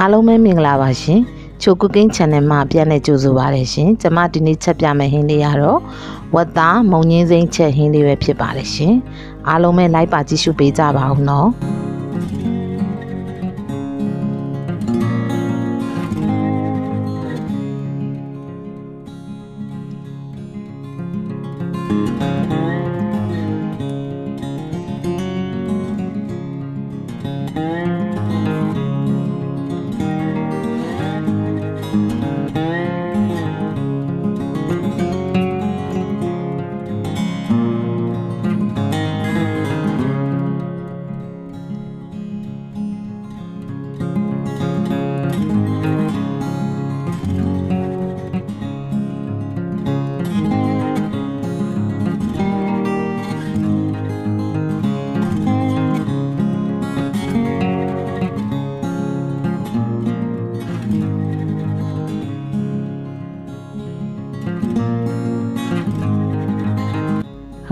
အားလုံးပဲမင်္ဂလာပါရှင်ချိုကူကင်း channel မှာပြန်လည်ကြိုဆိုပါရရှင်ကျွန်မဒီနေ့ချက်ပြမယ့်ဟင်းလေးကတော့ဝက်သားမုံညင်းစိမ်းချက်ဟင်းလေးပဲဖြစ်ပါတယ်ရှင်အားလုံးပဲလိုက်ပါကြည့်ရှုပေးကြပါဦးနော်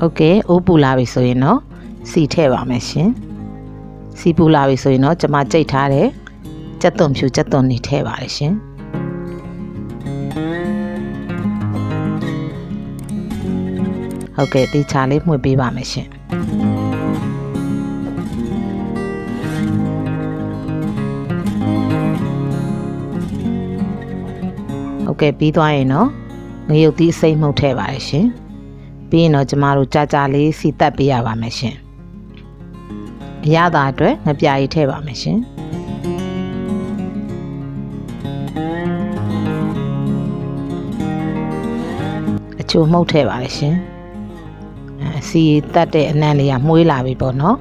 ဟုတ်ကဲ့အိုးပူလာပြီဆိုရင်တော့စီထည့်ပါမယ်ရှင်စီပူလာပြီဆိုရင်တော့ကျွန်မကြိတ်ထားတဲ့ကြက်သွန်ဖြူကြက်သွန်နေထည့်ပါတယ်ရှင်ဟုတ်ကဲ့ဒီချာလေးမှွေပေးပါမယ်ရှင်ဟုတ်ကဲ့ပြီးသွားရင်တော့ငရုတ်သီးအစိမ့်မှုတ်ထည့်ပါတယ်ရှင်ပြီးရင်တော့ကျမတို့ကြာလေးစီတက်ပေးရပါမယ်ရှင်အရသာအတွက်ငပြာရီထည့်ပါမယ်ရှင်အချိုမှုတ်ထည့်ပါလေရှင်စီတက်တဲ့အနံ့လေးကမှုေးလာပြီပေါ့နော်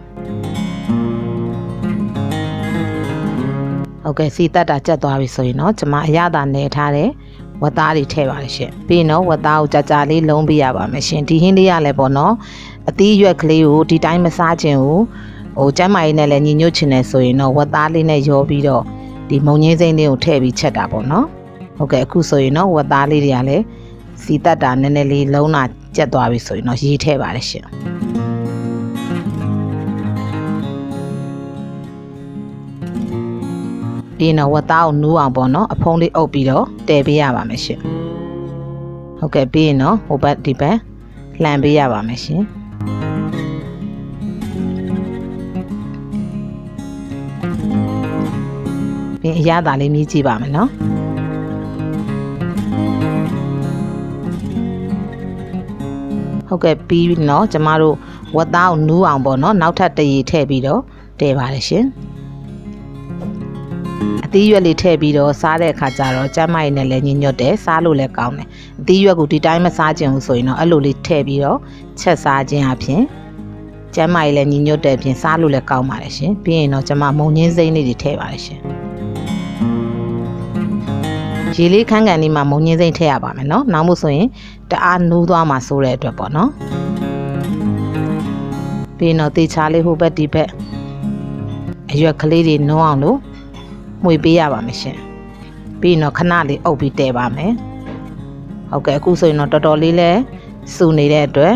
ဟုတ်ကဲ့စီတက်တာကျက်သွားပြီဆိုရင်တော့ကျမအရသာနယ်ထားတဲ့ဝက်သားတွေထည့်ပါလေရှင်ပြီးရင်တော့ဝက်သားကိုကြာလေးလုံးပေးရပါမယ်ရှင်ဒီဟင်းလေးရလဲပေါ့နော်အသီးရွက်ကလေးကိုဒီတိုင်းမစားခြင်းကိုကျမ်းမာရေးနဲ့လည်းညီညွတ်ချင်တယ်ဆိုရင်တော့ဝက်သားလေးနဲ့ရောပြီးတော့ဒီမုံညင်းစိမ့်လေးကိုထည့်ပြီးချက်တာပေါ့နော်ဟုတ်ကဲ့အခုဆိုရင်တော့ဝက်သားလေးတွေကလည်းစီတက်တာနည်းနည်းလေးလုံးလာကျက်သွားပြီဆိုရင်တော့ရေးထည့်ပါလေရှင်ပြီးတော့ဝက်သားကိုနူးအောင်ပေါ့နော်အဖုံးလေးအုပ်ပြီးတော့တည်ပေးရပါမယ်ရှင်ဟုတ်ကဲ့ပြီးရင်တော့ဟိုဘက်ဒီဘက်လှန်ပေးရပါမယ်ရှင်ပြီးအရသာလေးမြည်ကြည့်ပါမယ်နော်ဟုတ်ကဲ့ပြီးတော့ကျမတို့ဝက်သားကိုနူးအောင်ပေါ့နော်နောက်ထပ်တရေထည့်ပြီးတော့တည်ပါတယ်ရှင်အသီးရွက်လေးထည့်ပြီးတော့စားတဲ့အခါကျတော့ကျန်းမာရေးနဲ့လည်းညီညွတ်တယ်စားလို့လည်းကောင်းတယ်အသီးရွက်ကိုဒီတိုင်းမစားခြင်းဘူးဆိုရင်တော့အဲ့လိုလေးထည့်ပြီးတော့ချက်စားခြင်းအပြင်ကျန်းမာရေးလည်းညီညွတ်တဲ့အပြင်စားလို့လည်းကောင်းပါတယ်ရှင်ပြီးရင်တော့ကျွန်မမုံညင်းစိမ့်လေးတွေထည့်ပါတယ်ရှင်ရေလေးခန်းကန်လေးမှာမုံညင်းစိမ့်ထည့်ရပါမယ်နော်နောက်မို့ဆိုရင်တအားနူးသွားမှာစိုးတဲ့အတွက်ပေါ့နော်ပြီးရင်တော့တေချာလေးဟိုဘက်ဒီဘက်အရွက်ကလေးတွေနုံးအောင်လို့မှွေပေးရပါမယ်ရှင်ပြီးရင်တော့ခဏလေးအုပ်ပြီးတည်ပါမယ်ဟုတ်ကဲ့အခုဆိုရင်တော့တော်တော်လေးလဲစူနေတဲ့အတွက်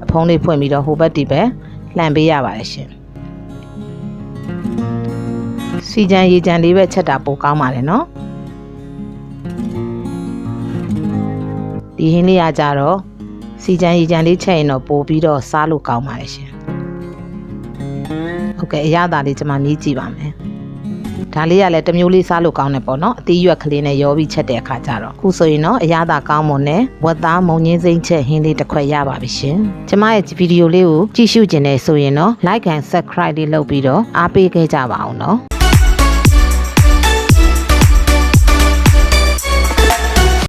အဖုံးလေးဖွင့်ပြီးတော့ဟိုဘက်ဒီဘက်လှန်ပေးရပါတယ်ရှင်စီကြံရေကြံလေးပဲချက်တာပိုကောင်းပါတယ်နော်ဒီဟင်းလေးကကြတော့စီကြံရေကြံလေးချက်ရင်တော့ပိုပြီးတော့စားလို့ကောင်းပါတယ်ရှင်ဟုတ်ကဲ့အရသာလေးကျွန်မမြည်ကြည့်ပါမယ်ဒါလေးကလည်းတစ်မျိုးလေးစားလို့ကောင်းတယ်ပေါ့နော်အသီးရွက်ကလေးနဲ့ရောပြီးချက်တဲ့အခါကျတော့ခုဆိုရင်တော့အရသာကောင်းမွန်နဲ့ဝက်သားမုံညင်းစိမ့်ချက်ဟင်းလေးတစ်ခွက်ရပါပြီရှင်ကျမရဲ့ဗီဒီယိုလေးကိုကြည့်ရှုကျင်နေဆိုရင်တော့ like and subscribe လေးလုပ်ပြီးတော့အားပေးခဲ့ကြပါအောင်နော်